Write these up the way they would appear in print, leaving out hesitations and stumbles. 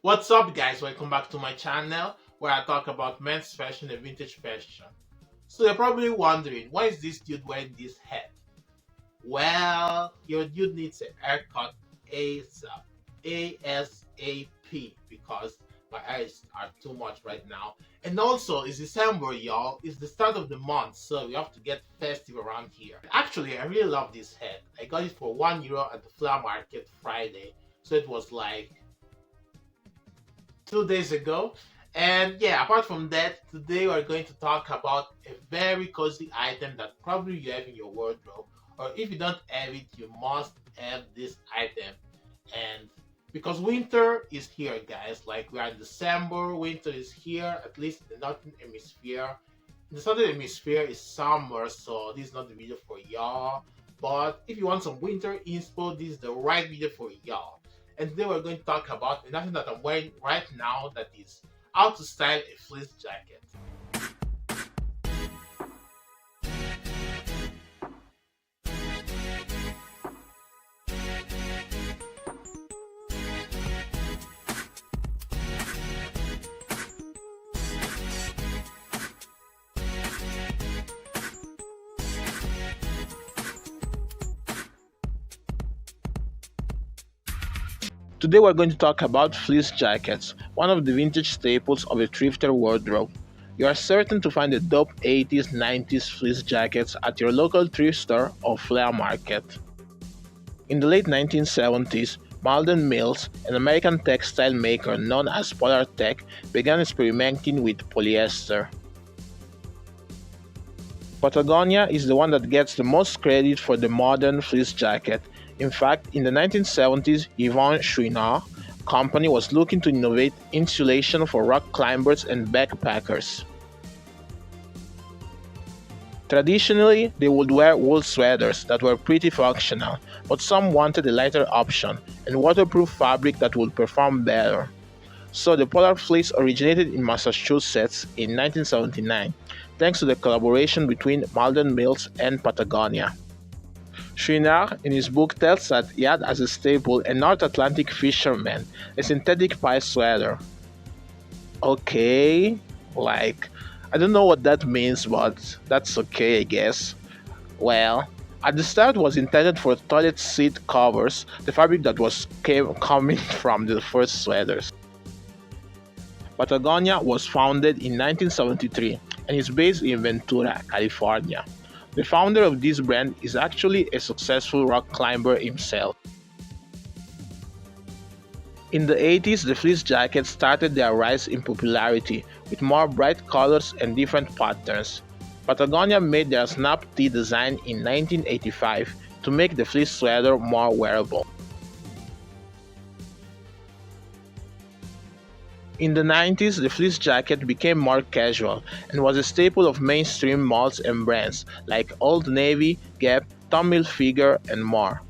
What's up, guys? Welcome back to my channel where I talk about men's fashion and vintage fashion. So you're probably wondering, why is this dude wearing this hat? Well, your dude needs a haircut ASAP, ASAP, because my eyes are too much right now. And also, it's December, y'all. It's the start of the month, so we have to get festive around here. Actually, I really love this hat. I got it for €1 at the flower market Friday, so it was like 2 days ago. And yeah, apart from that, today we're going to talk about a very cozy item that probably you have in your wardrobe, or if you don't have it, you must have this item. And because winter is here, guys, like we are in December, winter is here, at least in the northern hemisphere. In the southern hemisphere is summer, so this is not the video for y'all. But if you want some winter inspo, this is the right video for y'all. And today we're going to talk about another that I'm wearing right now, that is how to style a fleece jacket. Today we're going to talk about fleece jackets, one of the vintage staples of a thrifted wardrobe. You are certain to find the dope 80s, 90s fleece jackets at your local thrift store or flea market. In the late 1970s, Malden Mills, an American textile maker known as Polar Tech, began experimenting with polyester. Patagonia is the one that gets the most credit for the modern fleece jacket. In fact, in the 1970s, Yvon Chouinard company was looking to innovate insulation for rock climbers and backpackers. Traditionally, they would wear wool sweaters that were pretty functional, but some wanted a lighter option and waterproof fabric that would perform better. So the Polar Fleece originated in Massachusetts in 1979, thanks to the collaboration between Malden Mills and Patagonia. Chouinard, in his book, tells that he had as a staple a North Atlantic fisherman, a synthetic pie sweater. Okay, I don't know what that means, but that's okay, I guess. Well, at the start was intended for toilet seat covers, the fabric that was coming from the first sweaters. Patagonia was founded in 1973 and is based in Ventura, California. The founder of this brand is actually a successful rock climber himself. In the 80s, the fleece jacket started their rise in popularity with more bright colors and different patterns. Patagonia made their snap tee design in 1985 to make the fleece sweater more wearable. In the 90s, the fleece jacket became more casual and was a staple of mainstream malls and brands like Old Navy, Gap, Tommy Hilfiger, and more.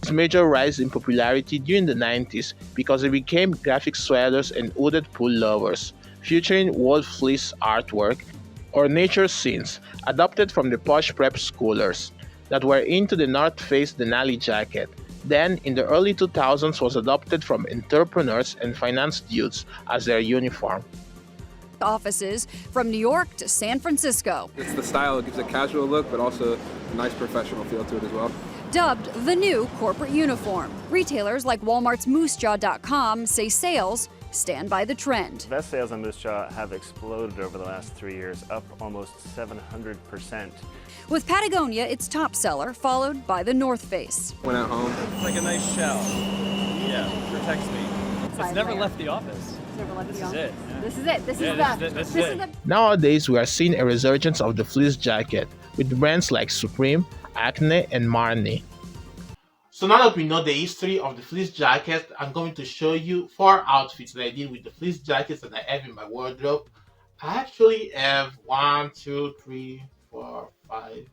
Its major rise in popularity during the 90s because they became graphic sweaters and hooded pullovers, featuring wool fleece artwork or nature scenes adopted from the posh prep schoolers that were into the North Face Denali jacket. Then, in the early 2000s, was adopted from entrepreneurs and finance dudes as their uniform. Offices from New York to San Francisco. It's the style, it gives a casual look, but also a nice professional feel to it as well. Dubbed the new corporate uniform. Retailers like Walmart's MooseJaw.com say sales stand by the trend. Vest sales on Moose Jaw have exploded over the last 3 years, up almost 700%. With Patagonia its top seller, followed by the North Face. When at home, It's like a nice shell. Yeah, protects me. It's never left the office. This is it. This is it. This Yeah, is this is the. it. Nowadays, we are seeing a resurgence of the fleece jacket with brands like Supreme, Acne, and Marni. So now that we know the history of the fleece jacket, I'm going to show you 4 outfits that I did with the fleece jackets that I have in my wardrobe. I actually have 1, 2, 3, 4, 5,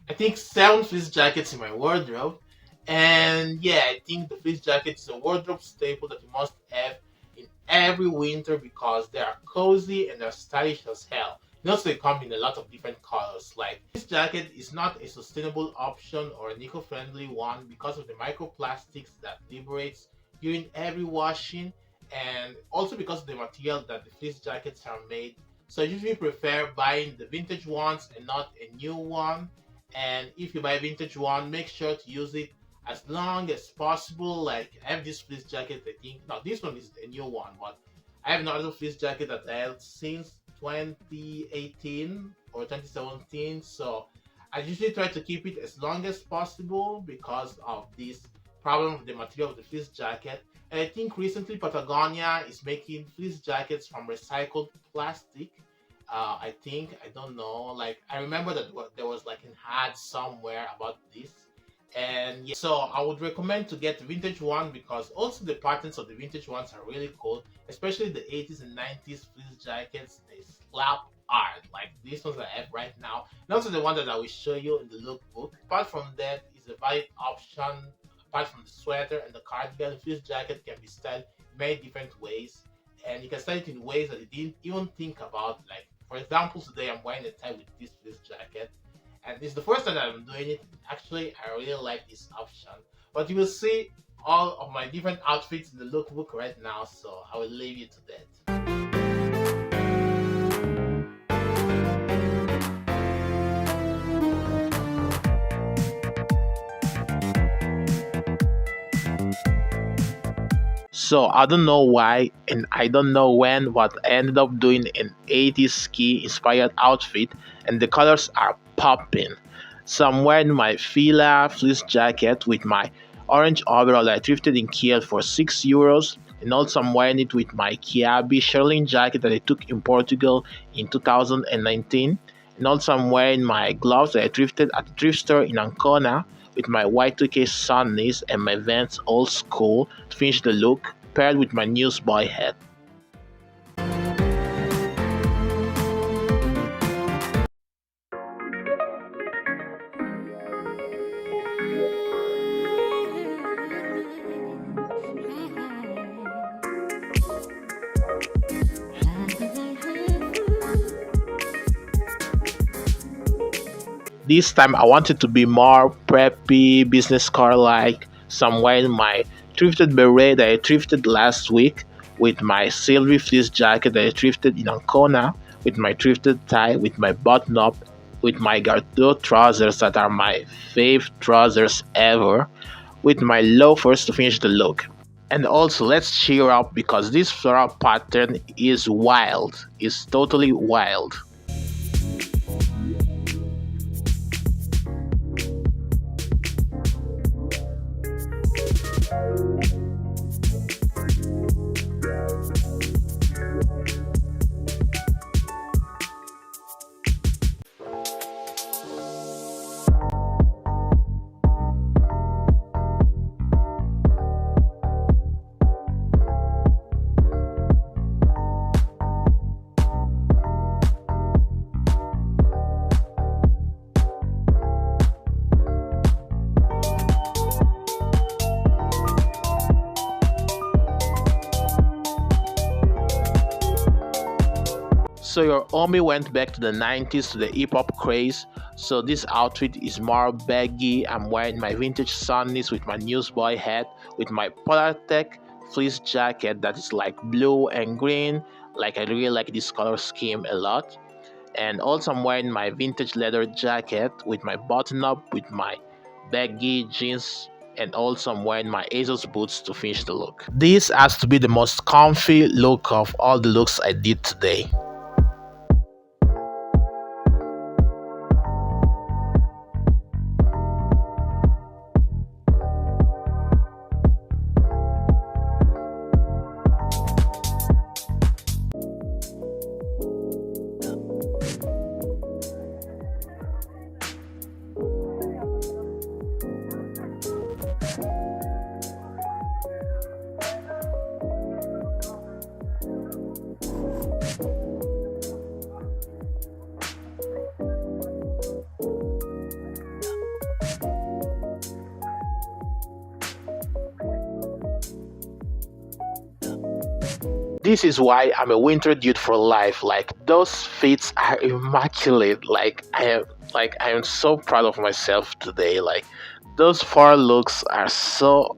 I think 7 fleece jackets in my wardrobe. And yeah, I think the fleece jacket is a wardrobe staple that you must have in every winter because they are cozy and they're stylish as hell. And also they come in a lot of different colors. Like, this jacket is not a sustainable option or an eco-friendly one because of the microplastics that liberates during every washing, and also because of the material that the fleece jackets are made. So I usually prefer buying the vintage ones and not a new one. And if you buy a vintage one, make sure to use it as long as possible. Like I have this fleece jacket, I think. No, this one is a new one, but I have another fleece jacket that I held since 2018 or 2017. So I usually try to keep it as long as possible because of this problem with the material of the fleece jacket. And I think recently Patagonia is making fleece jackets from recycled plastic. I think, I don't know. Like I remember that there was like an ad somewhere about this, and yeah, so I would recommend to get the vintage one because also the patterns of the vintage ones are really cool, especially the 80s and 90s fleece jackets. They slap hard, like these ones I have right now, and also the one that I will show you in the lookbook. Apart from that, is a valid option. Apart from the sweater and the cardigan, the fleece jacket can be styled many different ways, and you can style it in ways that you didn't even think about. Like for example, today I'm wearing a tie with this fleece jacket, and this is the first time that I'm doing it. Actually, I really like this option. But you will see all of my different outfits in the lookbook right now, so I will leave you to that. So I don't know why and I don't know when, but I ended up doing an 80s ski inspired outfit, and the colors are popping. So I'm wearing my Fila fleece jacket with my orange overall that I thrifted in Kiel for €6, and also I'm wearing it with my Kiabi Sherling jacket that I took in Portugal in 2019. And also I'm wearing my gloves that I thrifted at the thrift store in Ancona with my Y2K sunnies and my Vans old school to finish the look, paired with my newsboy hat. This time I wanted to be more preppy, business car like, so I'm wearing my thrifted beret that I thrifted last week with my silvery fleece jacket that I thrifted in Ancona, with my thrifted tie, with my button up, with my Gardot trousers that are my fave trousers ever, with my loafers to finish the look. And also, let's cheer up because this floral pattern is wild, is totally wild. So your Omi went back to the 90s to the hip hop craze. So this outfit is more baggy. I'm wearing my vintage sunnies with my newsboy hat, with my Polartec fleece jacket that is like blue and green. Like I really like this color scheme a lot. And also I'm wearing my vintage leather jacket with my button up, with my baggy jeans, and also I'm wearing my Azul boots to finish the look. This has to be the most comfy look of all the looks I did today. This is why I'm a winter dude for life. Like those fits are immaculate. I am so proud of myself today. Like those four looks are so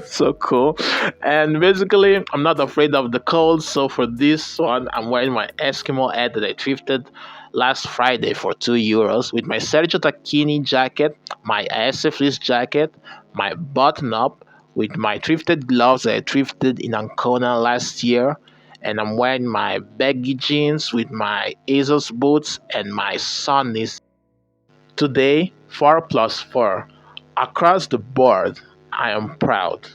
So cool. And basically, I'm not afraid of the cold. So for this one, I'm wearing my Eskimo hat that I thrifted last Friday for €2 with my Sergio Tacchini jacket, my AS fleece jacket, my button up with my thrifted gloves that I thrifted in Ancona last year. And I'm wearing my baggy jeans with my Azul boots and my sunnies. Today, 4 plus 4. Across the board, I am proud.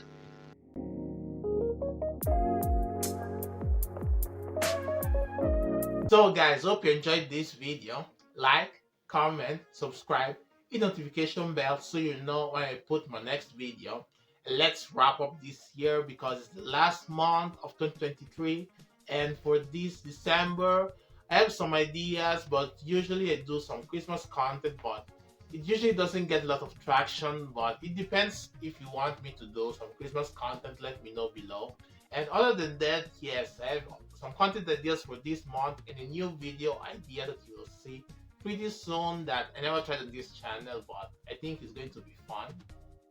So guys, hope you enjoyed this video. Like, comment, subscribe, hit notification bell so you know when I put my next video. And let's wrap up this year because it's the last month of 2023. And for this December, I have some ideas, but usually I do some Christmas content, but it usually doesn't get a lot of traction. But it depends. If you want me to do some Christmas content, let me know below. And other than that, yes, I have some content ideas for this month and a new video idea that you will see pretty soon that I never tried on this channel, but I think it's going to be fun.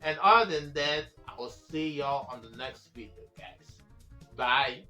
And other than that, I will see y'all on the next video, guys. Bye.